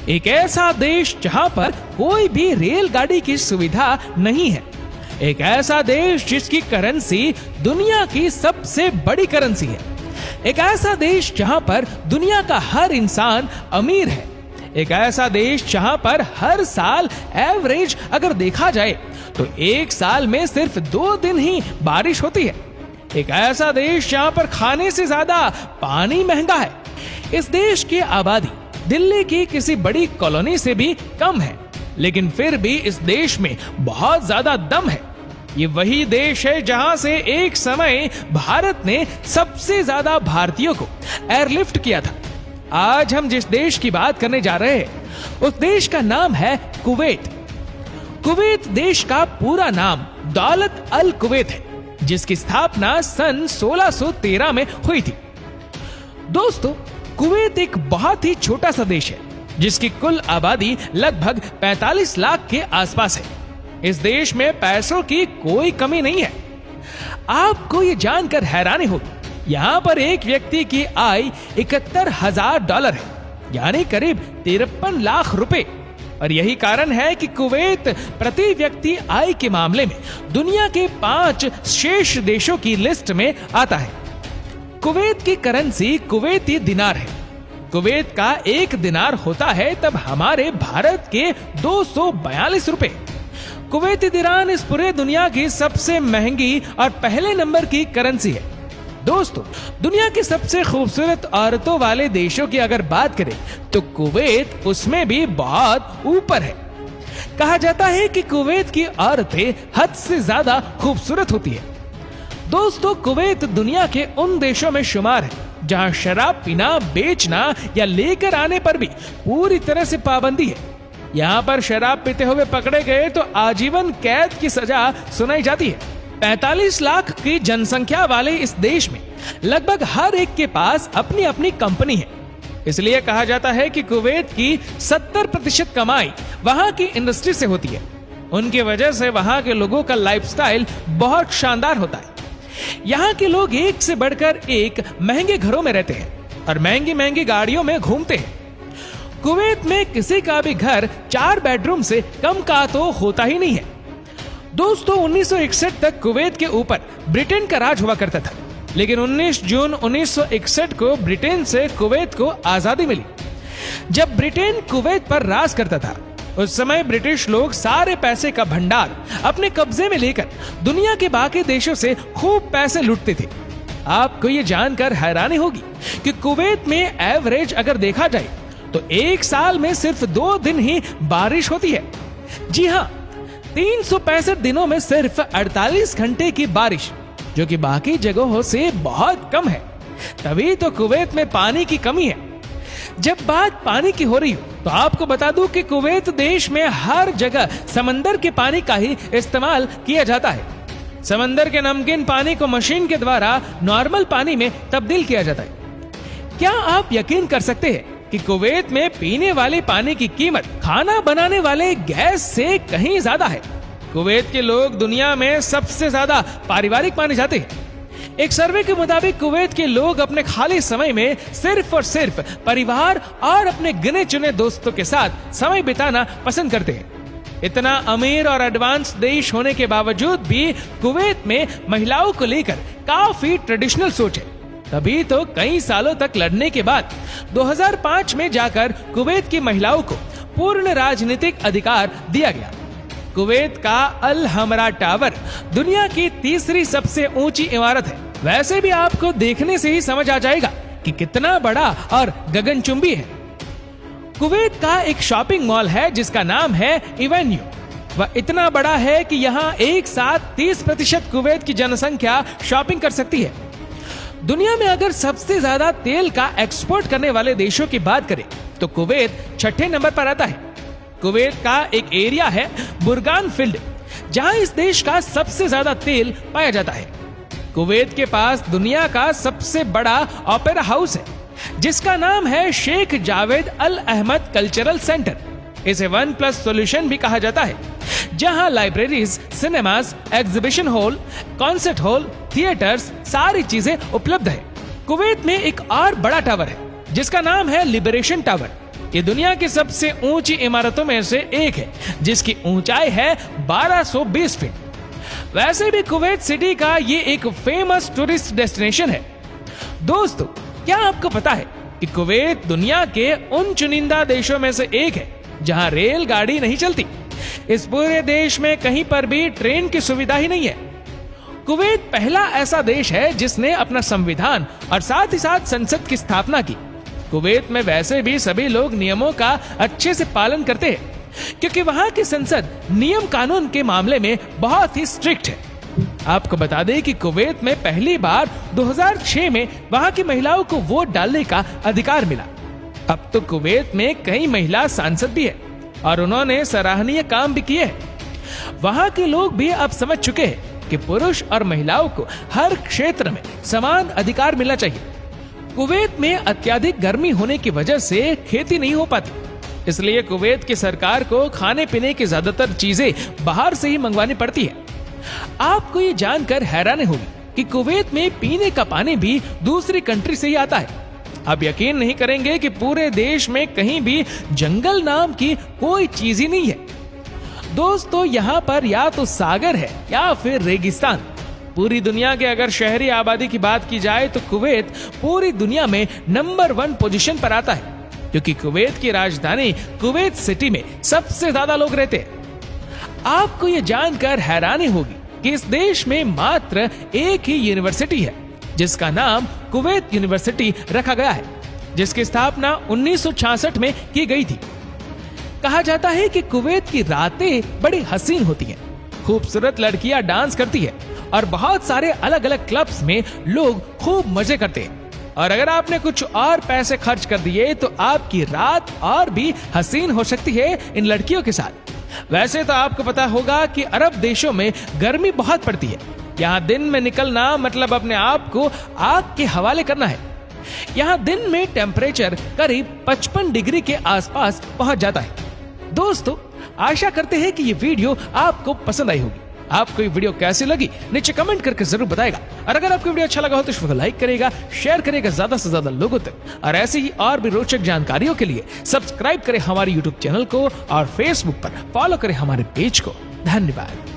एक ऐसा देश जहां पर कोई भी रेलगाड़ी की सुविधा नहीं है, एक ऐसा देश जिसकी करेंसी दुनिया की सबसे बड़ी करेंसी है, एक ऐसा देश जहां पर दुनिया का हर इंसान अमीर है, एक ऐसा देश जहां पर हर साल एवरेज अगर देखा जाए तो एक साल में सिर्फ 2 दिन ही बारिश होती है, एक ऐसा देश जहां पर खाने से ज्यादा पानी महंगा है। इस देश की आबादी दिल्ली की किसी बड़ी कॉलोनी से भी कम है, लेकिन फिर भी इस देश में बहुत ज्यादा दम है। ये वही देश है जहां से एक समय भारत ने सबसे ज्यादा भारतीयों को एयरलिफ्ट किया था। आज हम जिस देश की बात करने जा रहे हैं उस देश का नाम है कुवैत। कुवैत देश का पूरा नाम दौलत अल कुवैत है, जिसकी स्थापना सन 1613 में हुई थी। दोस्तों, कुवैत एक बहुत ही छोटा सा देश है जिसकी कुल आबादी लगभग 45 लाख के आसपास है। इस देश में पैसों की कोई कमी नहीं है। आपको ये जानकर हैरानी होगी, यहाँ पर एक व्यक्ति की आय $71,000 है, यानी करीब 53 लाख रुपए। और यही कारण है कि कुवैत प्रति व्यक्ति आय के मामले में दुनिया के 5 शेष देशों की लिस्ट में आता है। कुवैत की करेंसी कुवैती दिनार है। कुवैत का 1 दिनार होता है तब हमारे भारत के 242 रुपए। कुवैती दिनार इस पूरे दुनिया की सबसे महंगी और पहले नंबर की करेंसी है। दोस्तों, दुनिया की सबसे खूबसूरत औरतों वाले देशों की अगर बात करें तो कुवैत उसमें भी बहुत ऊपर है। कहा जाता है कि कुवैत की औरतें हद से ज्यादा खूबसूरत होती है। दोस्तों, कुवैत दुनिया के उन देशों में शुमार है जहां शराब पीना, बेचना या लेकर आने पर भी पूरी तरह से पाबंदी है। यहाँ पर शराब पीते हुए पकड़े गए तो आजीवन कैद की सजा सुनाई जाती है। 45 लाख की जनसंख्या वाले इस देश में लगभग हर एक के पास अपनी अपनी कंपनी है। इसलिए कहा जाता है कि कुवैत की 70% कमाई वहां की इंडस्ट्री से होती है। उनकी वजह से वहां के लोगों का लाइफस्टाइल बहुत शानदार होता है। यहाँ के लोग एक से बढ़कर एक महंगे घरों में रहते हैं और महंगी महंगी गाड़ियों में घूमते हैं। कुवैत में किसी का भी घर 4 बेडरूम से कम का तो होता ही नहीं है। दोस्तों, 1961 तक कुवैत के ऊपर ब्रिटेन का राज हुआ करता था, लेकिन 19 जून 1961 को ब्रिटेन से कुवैत को आजादी मिली। जब ब्रिटेन कुवैत पर राज करता था उस समय ब्रिटिश लोग सारे पैसे का भंडार अपने कब्जे में लेकर दुनिया के बाकी देशों से खूब पैसे लूटते थे। आपको ये जानकर हैरानी होगी कि कुवैत में एवरेज अगर देखा जाए तो एक साल में सिर्फ 2 दिन ही बारिश होती है। जी हाँ, 365 दिनों में सिर्फ 48 घंटे की बारिश, जो कि बाकी जगहों से बहुत कम है। तभी तो कुवैत में पानी की कमी है। जब बात पानी की हो रही हो तो आपको बता दूं कि कुवैत देश में हर जगह समंदर के पानी का ही इस्तेमाल किया जाता है। समंदर के नमकीन पानी को मशीन के द्वारा नॉर्मल पानी में तब्दील किया जाता है। क्या आप यकीन कर सकते हैं कि कुवैत में पीने वाले पानी की कीमत खाना बनाने वाले गैस से कहीं ज्यादा है। कुवैत के लोग दुनिया में सबसे ज्यादा पारिवारिक माने जाते हैं। एक सर्वे के मुताबिक कुवैत के लोग अपने खाली समय में सिर्फ और सिर्फ परिवार और अपने गिने चुने दोस्तों के साथ समय बिताना पसंद करते हैं। इतना अमीर और एडवांस देश होने के बावजूद भी कुवैत में महिलाओं को लेकर काफी ट्रेडिशनल सोच है। तभी तो कई सालों तक लड़ने के बाद 2005 में जाकर कुवैत की महिलाओं को पूर्ण राजनीतिक अधिकार दिया गया। कुवैत का अल हमरा टावर दुनिया की 3री सबसे ऊंची इमारत है। वैसे भी आपको देखने से ही समझ आ जाएगा कि कितना बड़ा और गगनचुंबी है। कुवैत का एक शॉपिंग मॉल है जिसका नाम है एवेन्यू। वह इतना बड़ा है कि यहाँ एक साथ 30% कुवैत की जनसंख्या शॉपिंग कर सकती है। दुनिया में अगर सबसे ज्यादा तेल का एक्सपोर्ट करने वाले देशों की बात करें तो कुवैत 6ठे नंबर पर आता है। कुवैत का एक एरिया है बुरगान फील्ड, जहां इस देश का सबसे ज्यादा तेल पाया जाता है। कुवैत के पास दुनिया का सबसे बड़ा ओपेरा हाउस है जिसका नाम है शेख जावेद अल अहमद कल्चरल सेंटर। इसे 1+ सॉल्यूशन भी कहा जाता है, जहां libraries, cinemas, exhibition hall, concert hall, theatres, सारी चीजें उपलब्ध है। कुवैत में एक और बड़ा टावर है जिसका नाम है लिबरेशन टावर। ये दुनिया की सबसे ऊंची इमारतों में से एक है, जिसकी ऊंचाई है 1220 फीट। वैसे भी कुवैत सिटी का ये एक फेमस टूरिस्ट डेस्टिनेशन है। दोस्तों, क्या आपको पता है कि कुवैत दुनिया के उन चुनिंदा देशों में से एक है जहां रेलगाड़ी नहीं चलती। इस पूरे देश में कहीं पर भी ट्रेन की सुविधा ही नहीं है। कुवैत पहला ऐसा देश है जिसने अपना संविधान और साथ ही साथ संसद की स्थापना की। कुवैत में वैसे भी सभी लोग नियमों का अच्छे से पालन करते हैं, क्योंकि वहां की संसद नियम कानून के मामले में बहुत ही स्ट्रिक्ट है। आपको बता दें कि कुवैत में पहली बार 2006 में वहां की महिलाओं को वोट डालने का अधिकार मिला। अब तो कुवैत में कई महिला सांसद भी है और उन्होंने सराहनीय काम भी किए हैं। वहां के लोग भी अब समझ चुके हैं कि पुरुष और महिलाओं को हर क्षेत्र में समान अधिकार मिलना चाहिए। कुवैत में अत्यधिक गर्मी होने की वजह से खेती नहीं हो पाती, इसलिए कुवैत की सरकार को खाने पीने की ज्यादातर चीजें बाहर से ही मंगवानी पड़ती है। आपको ये जानकर हैरानी होगी कि कुवैत में पीने का पानी भी दूसरी कंट्री से ही आता है। आप यकीन नहीं करेंगे कि पूरे देश में कहीं भी जंगल नाम की कोई चीज ही नहीं है। दोस्तों, यहाँ पर या तो सागर है या फिर रेगिस्तान। पूरी दुनिया के अगर शहरी आबादी की बात की जाए तो कुवैत पूरी दुनिया में नंबर 1 पोजीशन पर आता है, क्योंकि कुवैत की राजधानी कुवैत सिटी में सबसे ज्यादा लोग रहते हैं। आपको ये जानकर हैरानी होगी कि इस देश में मात्र एक ही यूनिवर्सिटी है, जिसका नाम कुवैत यूनिवर्सिटी रखा गया है, जिसकी स्थापना 1966 में की गई थी। कहा जाता है कि कुवैत की रातें बड़ी हसीन होती हैं, खूबसूरत लड़कियां डांस करती है और बहुत सारे अलग अलग क्लब्स में लोग खूब मजे करते हैं। और अगर आपने कुछ और पैसे खर्च कर दिए तो आपकी रात और भी हसीन हो सकती है इन लड़कियों के साथ। वैसे तो आपको पता होगा कि अरब देशों में गर्मी बहुत पड़ती है। यहाँ दिन में निकलना मतलब अपने आप को आग के हवाले करना है। यहाँ दिन में टेम्परेचर करीब 55 डिग्री के आसपास पहुंच जाता है। दोस्तों, आशा करते हैं कि ये वीडियो आपको पसंद आई होगी। आपको ये वीडियो कैसी लगी नीचे कमेंट करके जरूर बताएगा। और अगर आपको वीडियो अच्छा लगा हो तो इसको लाइक करेगा, शेयर करेगा ज्यादा से ज्यादा लोगों तक। और ऐसे ही और भी रोचक जानकारियों के लिए सब्सक्राइब करें हमारे YouTube चैनल को और Facebook पर फॉलो करें हमारे पेज को। धन्यवाद।